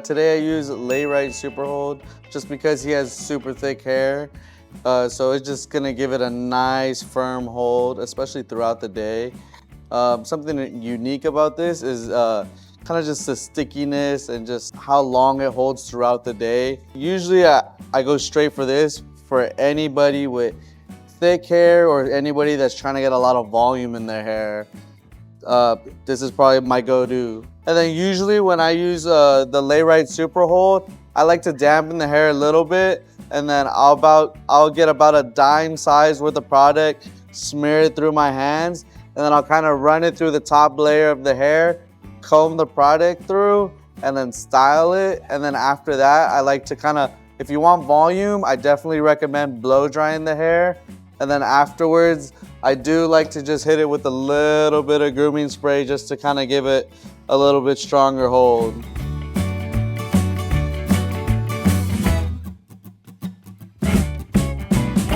Today I use Layrite Super Hold just because he has super thick hair. So it's just gonna give it a nice firm hold, especially throughout the day. Something unique about this is kind of just the stickiness and just how long it holds throughout the day. Usually I go straight for this for anybody with thick hair or anybody that's trying to get a lot of volume in their hair. This is probably my go-to. And then usually when I use the Layrite Super Hold, I like to dampen the hair a little bit, and then I'll get about a dime size worth of product, smear it through my hands, and then I'll kind of run it through the top layer of the hair, comb the product through, and then style it. And then after that, I like to kind of, if you want volume, I definitely recommend blow drying the hair. And then afterwards, I do like to just hit it with a little bit of grooming spray just to kind of give it a little bit stronger hold.